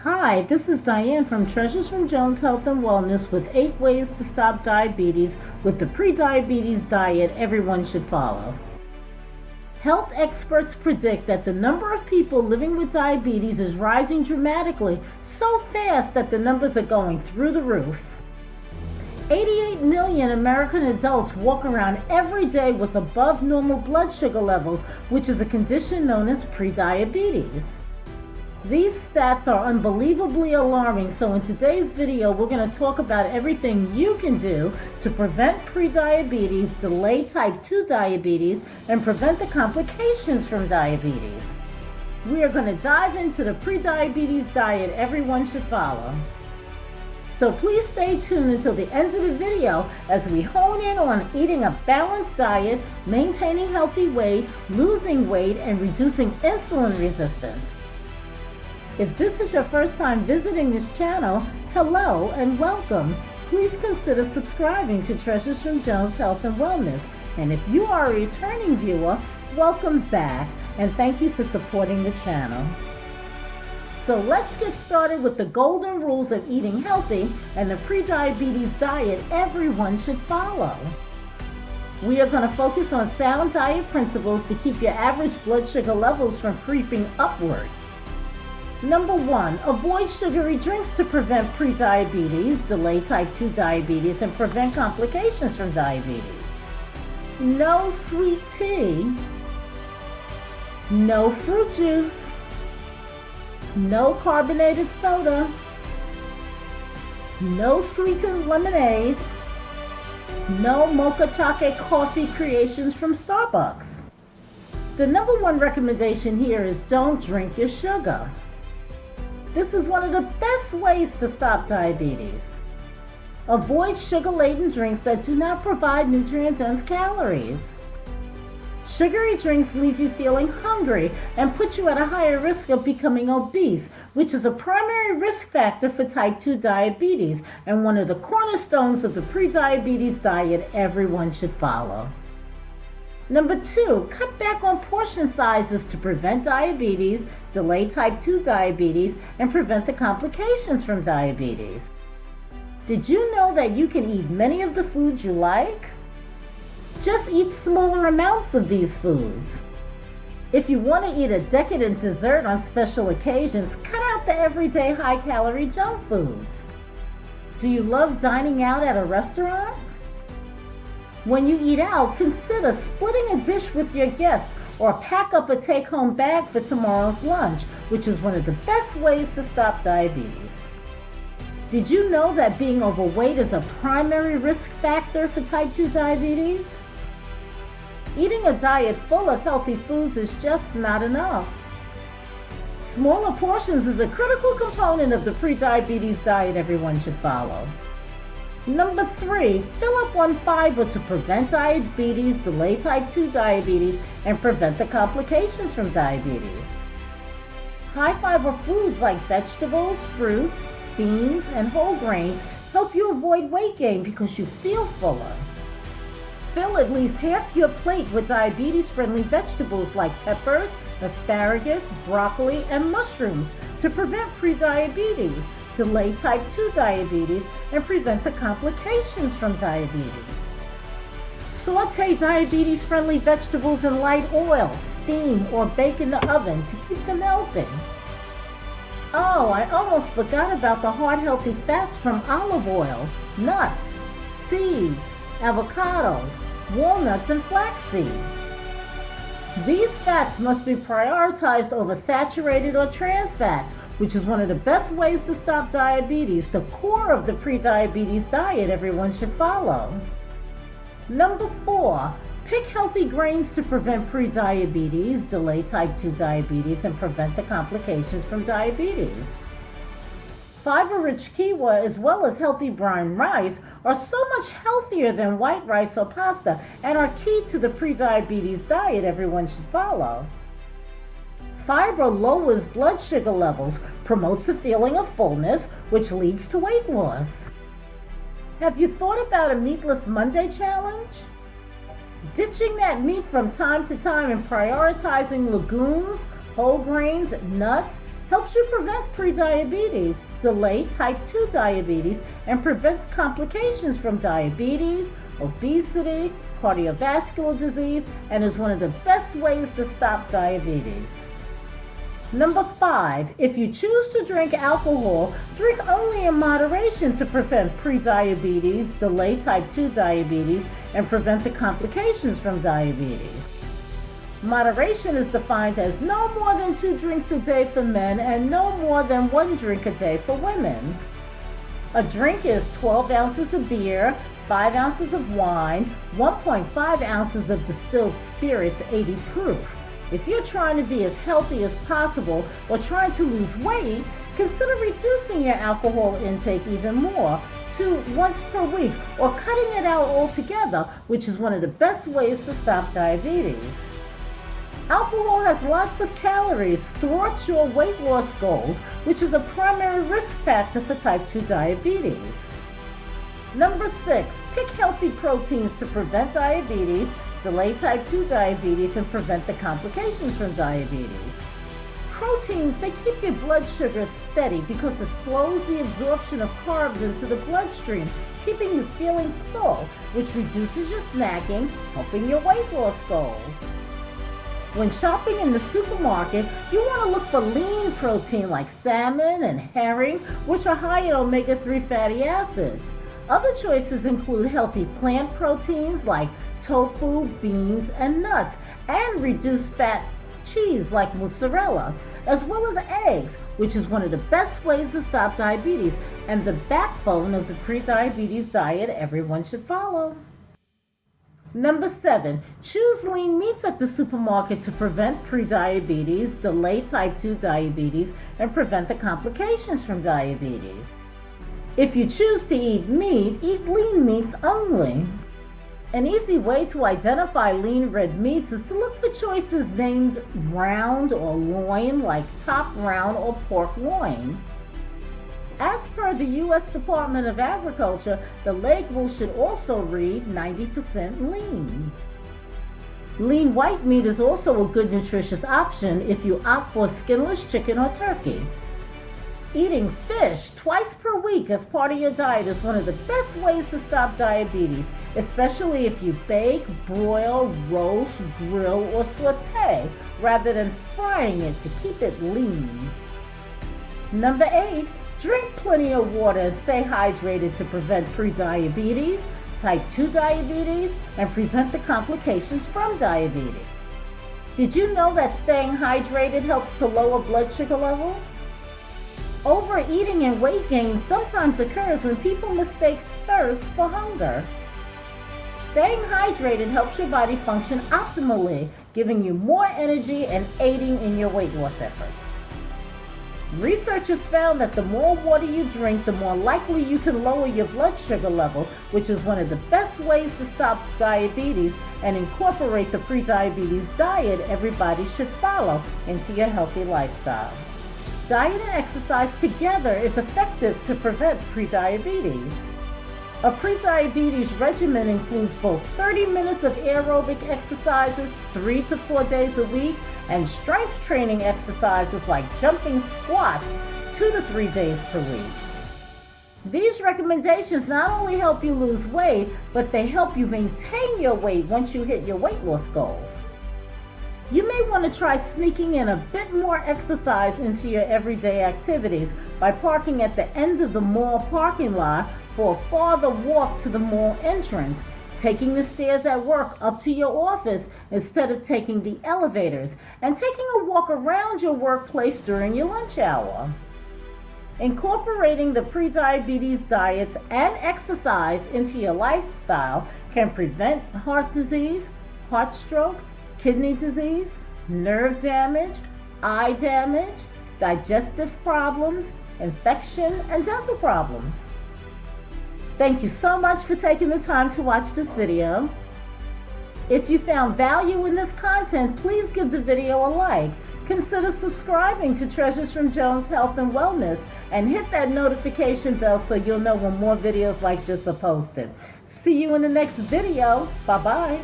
Hi, this is Diane from Treasures from Jones Health and Wellness with 8 ways to stop diabetes with the pre-diabetes diet everyone should follow. Health experts predict that the number of people living with diabetes is rising dramatically, so fast that the numbers are going through the roof. 88 million American adults walk around every day with above normal blood sugar levels, which is a condition known as prediabetes. These stats are unbelievably alarming, so in today's video we're going to talk about everything you can do to prevent prediabetes, delay type 2 diabetes, and prevent the complications from diabetes. We are going to dive into the prediabetes diet everyone should follow. So please stay tuned until the end of the video as we hone in on eating a balanced diet, maintaining healthy weight, losing weight, and reducing insulin resistance. If this is your first time visiting this channel, hello and welcome. Please consider subscribing to Treasures from Jones Health and Wellness. And if you are a returning viewer, welcome back and thank you for supporting the channel. So let's get started with the golden rules of eating healthy and the prediabetes diet everyone should follow. We are going to focus on sound diet principles to keep your average blood sugar levels from creeping upward. Number 1, avoid sugary drinks to prevent prediabetes, delay type 2 diabetes, and prevent complications from diabetes. No sweet tea, no fruit juice, no carbonated soda, no sweetened lemonade, no mocha chocolate coffee creations from Starbucks. The number 1 recommendation here is don't drink your sugar. This is one of the best ways to stop diabetes. Avoid sugar-laden drinks that do not provide nutrient-dense calories. Sugary drinks leave you feeling hungry and put you at a higher risk of becoming obese, which is a primary risk factor for type 2 diabetes and one of the cornerstones of the prediabetes diet everyone should follow. Number 2, cut back on portion sizes to prevent diabetes, delay type 2 diabetes, and prevent the complications from diabetes. Did you know that you can eat many of the foods you like? Just eat smaller amounts of these foods. If you want to eat a decadent dessert on special occasions, cut out the everyday high-calorie junk foods. Do you love dining out at a restaurant? When you eat out, consider splitting a dish with your guests or pack up a take-home bag for tomorrow's lunch, which is one of the best ways to stop diabetes. Did you know that being overweight is a primary risk factor for type 2 diabetes? Eating a diet full of healthy foods is just not enough. Smaller portions is a critical component of the prediabetes diet everyone should follow. Number 3, fill up on fiber to prevent diabetes, delay type 2 diabetes, and prevent the complications from diabetes. High fiber foods like vegetables, fruits, beans, and whole grains help you avoid weight gain because you feel fuller. Fill at least half your plate with diabetes-friendly vegetables like peppers, asparagus, broccoli, and mushrooms to prevent prediabetes, delay type 2 diabetes, and prevent the complications from diabetes. Saute diabetes-friendly vegetables in light oil, steam, or bake in the oven to keep them melting. Oh, I almost forgot about the heart-healthy fats from olive oil, nuts, seeds, avocados, walnuts, and flax seeds. These fats must be prioritized over saturated or trans fats, which is one of the best ways to stop diabetes, the core of the prediabetes diet everyone should follow. Number 4, pick healthy grains to prevent prediabetes, delay type 2 diabetes, and prevent the complications from diabetes. Fiber-rich quinoa as well as healthy brown rice are so much healthier than white rice or pasta and are key to the prediabetes diet everyone should follow. Fiber lowers blood sugar levels, promotes a feeling of fullness, which leads to weight loss. Have you thought about a Meatless Monday challenge? Ditching that meat from time to time and prioritizing legumes, whole grains, nuts, helps you prevent prediabetes, delay type 2 diabetes, and prevents complications from diabetes, obesity, cardiovascular disease, and is one of the best ways to stop diabetes. Number 5, if you choose to drink alcohol, drink only in moderation to prevent prediabetes, delay type 2 diabetes, and prevent the complications from diabetes. Moderation is defined as no more than 2 drinks a day for men and no more than 1 drink a day for women. A drink is 12 ounces of beer, 5 ounces of wine, 1.5 ounces of distilled spirits 80 proof. If you're trying to be as healthy as possible or trying to lose weight, consider reducing your alcohol intake even more to once per week or cutting it out altogether, which is one of the best ways to stop diabetes. Alcohol has lots of calories, thwarts your weight loss goals, which is a primary risk factor for type 2 diabetes. Number 6, pick healthy proteins to prevent diabetes, delay type 2 diabetes, and prevent the complications from diabetes. Proteins, they keep your blood sugar steady because it slows the absorption of carbs into the bloodstream, keeping you feeling full, which reduces your snacking, helping your weight loss goals. When shopping in the supermarket, you want to look for lean protein like salmon and herring, which are high in omega-3 fatty acids. Other choices include healthy plant proteins like tofu, beans, and nuts, and reduced fat cheese like mozzarella, as well as eggs, which is one of the best ways to stop diabetes and the backbone of the pre-diabetes diet everyone should follow. Number 7, choose lean meats at the supermarket to prevent prediabetes, delay type 2 diabetes, and prevent the complications from diabetes. If you choose to eat meat, eat lean meats only. An easy way to identify lean red meats is to look for choices named round or loin, like top round or pork loin. As per the U.S. Department of Agriculture, the label should also read 90% lean. Lean white meat is also a good nutritious option if you opt for skinless chicken or turkey. Eating fish twice per week as part of your diet is one of the best ways to stop diabetes, especially if you bake, broil, roast, grill, or saute, rather than frying it to keep it lean. Number 8, drink plenty of water and stay hydrated to prevent prediabetes, type 2 diabetes, and prevent the complications from diabetes. Did you know that staying hydrated helps to lower blood sugar levels? Overeating and weight gain sometimes occurs when people mistake thirst for hunger. Staying hydrated helps your body function optimally, giving you more energy and aiding in your weight loss efforts. Researchers found that the more water you drink, the more likely you can lower your blood sugar level, which is one of the best ways to stop diabetes and incorporate the pre-diabetes diet everybody should follow into your healthy lifestyle. Diet and exercise together is effective to prevent prediabetes. A pre-diabetes regimen includes both 30 minutes of aerobic exercises 3 to 4 days a week and strength training exercises like jumping squats 2 to 3 days per week. These recommendations not only help you lose weight, but they help you maintain your weight once you hit your weight loss goals. You may want to try sneaking in a bit more exercise into your everyday activities by parking at the end of the mall parking lot for a farther walk to the mall entrance, taking the stairs at work up to your office instead of taking the elevators, and taking a walk around your workplace during your lunch hour. Incorporating the pre-diabetes diets and exercise into your lifestyle can prevent heart disease, heart stroke, kidney disease, nerve damage, eye damage, digestive problems, infection, and dental problems. Thank you so much for taking the time to watch this video. If you found value in this content, please give the video a like. Consider subscribing to Treasures from Jones Health and Wellness and hit that notification bell so you'll know when more videos like this are posted. See you in the next video. Bye-bye.